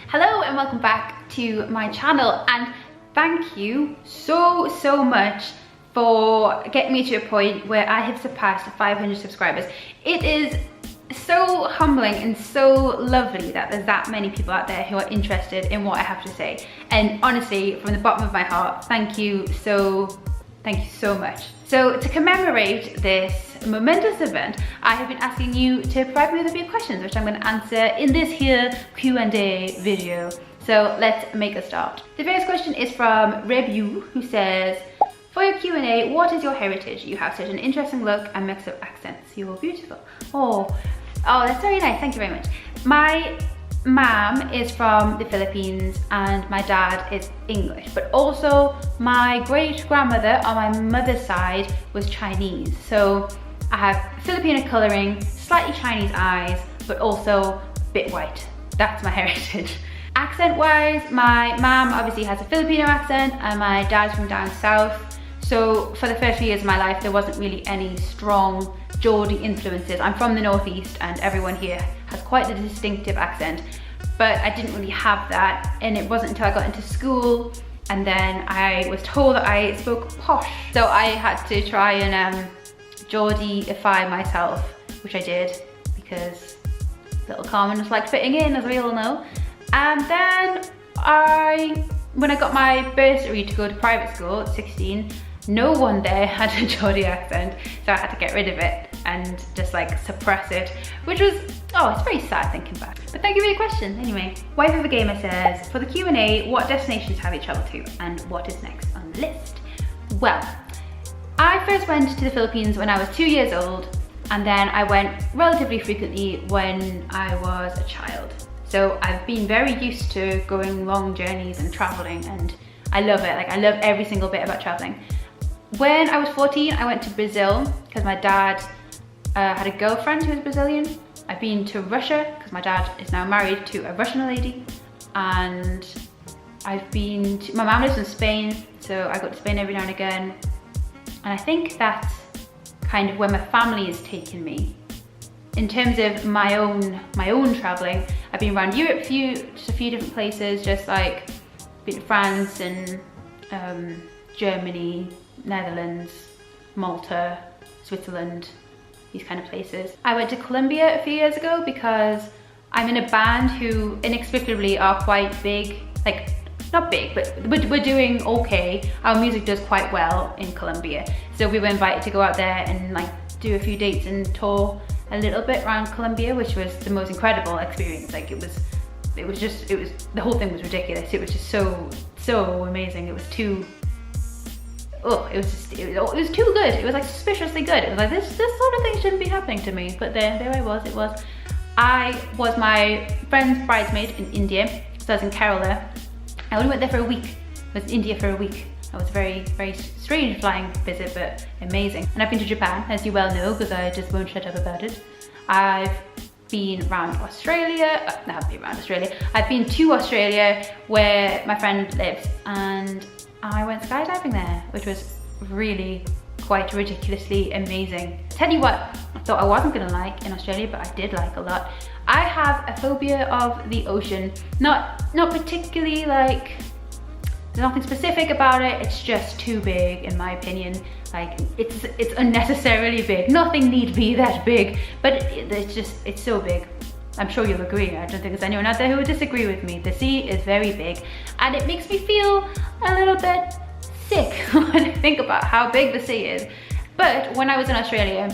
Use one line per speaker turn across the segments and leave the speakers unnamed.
Hello and welcome back to my channel, and thank you so much for getting me to a point where I have surpassed 500 subscribers. It is so humbling and so lovely that there's that many people out there who are interested in what I have to say. And honestly, from the bottom of my heart, thank you so much. So to commemorate this momentous event, I have been asking you to provide me with a few questions, which I'm going to answer in this here Q&A video. So let's make a start. The first question is from Rebu, who says, for your Q&A, what is your heritage? You have such an interesting look and mix of accents. You are beautiful. Oh, that's very nice. Thank you very much. My mom is from the Philippines and my dad is English, but also my great grandmother on my mother's side was Chinese. So I have Filipino coloring, slightly Chinese eyes, but also a bit white. That's my heritage. Accent wise, my mom obviously has a Filipino accent and my dad's from down south. So for the first few years of my life, there wasn't really any strong Geordie influences. I'm from the northeast and everyone here has quite a distinctive accent, but I didn't really have that, and it wasn't until I got into school and then I was told that I spoke posh. So I had to try and Geordie-ify myself, which I did because little Carmen was like fitting in, as we all know. And then when I got my bursary to go to private school at 16, no one there had a Geordie accent, so I had to get rid of it and just like suppress it, which was, it's very sad thinking back. But thank you for your question. Anyway, Wife of a Gamer says, for the Q&A, what destinations have you traveled to and what is next on the list? Well, I first went to the Philippines when I was 2 years old, and then I went relatively frequently when I was a child. So I've been very used to going long journeys and traveling, and I love it. Like, I love every single bit about traveling. When I was 14, I went to Brazil because my dad had a girlfriend who was Brazilian. I've been to Russia because my dad is now married to a Russian lady. And I've been to, my mum lives in Spain, so I go to Spain every now and again. And I think that's kind of where my family has taken me. In terms of my own traveling, I've been around Europe just a few different places, just like been to France and Germany, Netherlands, Malta, Switzerland, these kind of places. I went to Colombia a few years ago because I'm in a band who inexplicably are quite big, like not big, but we're doing okay. Our music does quite well in Colombia. So we were invited to go out there and like do a few dates and tour a little bit around Colombia, which was the most incredible experience. Like it was the whole thing was ridiculous. It was just so amazing. It was too it was too good. It was like suspiciously good. It was like this sort of thing shouldn't be happening to me, but there I was. I was my friend's bridesmaid in India, so I was in Kerala. I only went there for a week. I was in India for a week. It was a very strange flying visit, but amazing. And I've been to Japan, as you well know, because I just won't shut up about it. I've been around Australia. I haven't been around Australia. I've been to Australia where my friend lives, and I went skydiving there, which was really quite ridiculously amazing. Tell you what, I thought I wasn't gonna like in Australia, but I did like a lot. I have a phobia of the ocean. Not particularly like, there's nothing specific about it, it's just too big in my opinion. Like it's unnecessarily big. Nothing need be that big, but it's so big. I'm sure you'll agree. I don't think there's anyone out there who would disagree with me. The sea is very big and it makes me feel a little bit sick when I think about how big the sea is. But when I was in Australia,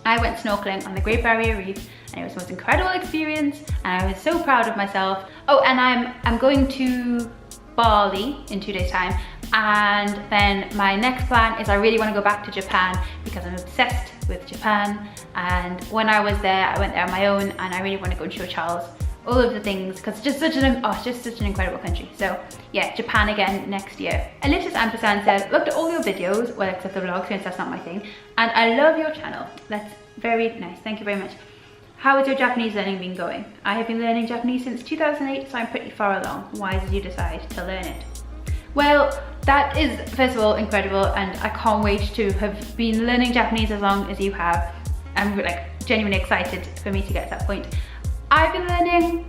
I went snorkeling on the Great Barrier Reef and it was the most incredible experience and I was so proud of myself. Oh, and I'm going to Bali in 2 days time, and then my next plan is I really want to go back to Japan because I'm obsessed with Japan, and when I was there I went there on my own and I really want to go and show Charles all of the things because it's just such an incredible country. So yeah, Japan again next year. Alicia's Ampersand says, looked at all your videos, well except the vlogs since that's not my thing, and I love your channel. That's very nice, thank you very much. How has your Japanese learning been going? I have been learning Japanese since 2008, so I'm pretty far along. Why did you decide to learn it? Well, that is, first of all, incredible, and I can't wait to have been learning Japanese as long as you have. I'm like genuinely excited for me to get to that point. I've been learning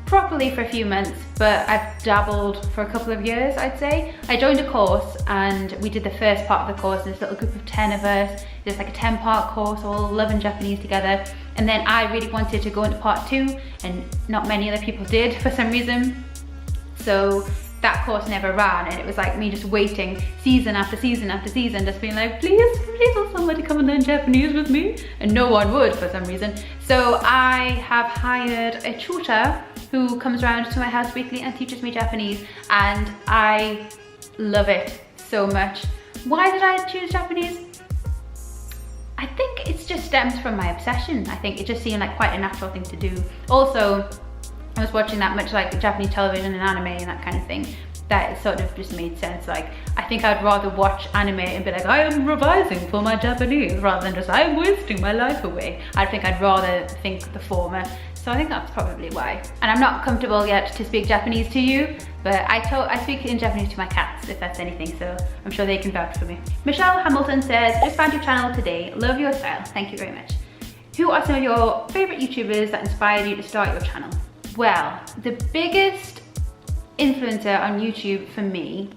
properly for a few months, but I've dabbled for a couple of years, I'd say. I joined a course and we did the first part of the course, this little group of 10 of us. It's like a 10-part course, all loving Japanese together. And then I really wanted to go into part 2, and not many other people did for some reason. So that course never ran, and it was like me just waiting season after season after season, just being like, please will somebody come and learn Japanese with me? And no one would for some reason. So I have hired a tutor who comes around to my house weekly and teaches me Japanese, and I love it so much. Why did I choose Japanese? I think it just stems from my obsession. I think it just seemed like quite a natural thing to do. Also, I was watching that much like Japanese television and anime and that kind of thing, that it sort of just made sense. Like, I think I'd rather watch anime and be like, I am revising for my Japanese, rather than just, I'm wasting my life away. I think I'd rather think the former. So I think that's probably why. And I'm not comfortable yet to speak Japanese to you, but I speak in Japanese to my cats, if that's anything, so I'm sure they can vouch for me. Michelle Hamilton says, just found your channel today, love your style, thank you very much. Who are some of your favorite YouTubers that inspired you to start your channel? Well, the biggest influencer on YouTube for me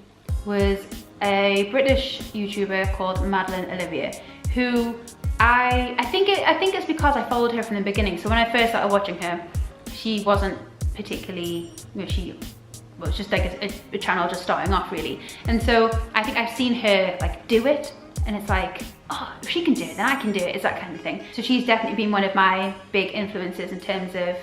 was a British YouTuber called Madeline Olivia, who I think it's because I followed her from the beginning. So when I first started watching her, she wasn't particularly, you know, well, it's just like a channel just starting off really. And so I think I've seen her like do it, and it's like, oh, if she can do it, then I can do it. It's that kind of thing. So she's definitely been one of my big influences in terms of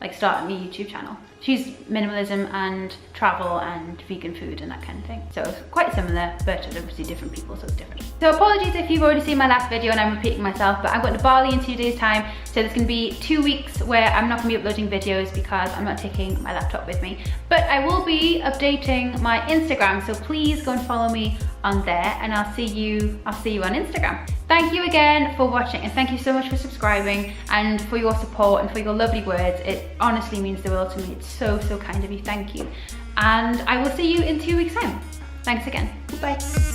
like starting a YouTube channel. She's minimalism and travel and vegan food and that kind of thing. So it's quite similar, but obviously different people, so it's different. So apologies if you've already seen my last video and I'm repeating myself, but I'm going to Bali in 2 days time. So there's gonna be 2 weeks where I'm not gonna be uploading videos because I'm not taking my laptop with me. But I will be updating my Instagram, so please go and follow me on there, and I'll see you on Instagram. Thank you again for watching, and thank you so much for subscribing and for your support and for your lovely words. It honestly means the world to me. It's so kind of you, thank you. And I will see you in 2 weeks time. Thanks again, goodbye.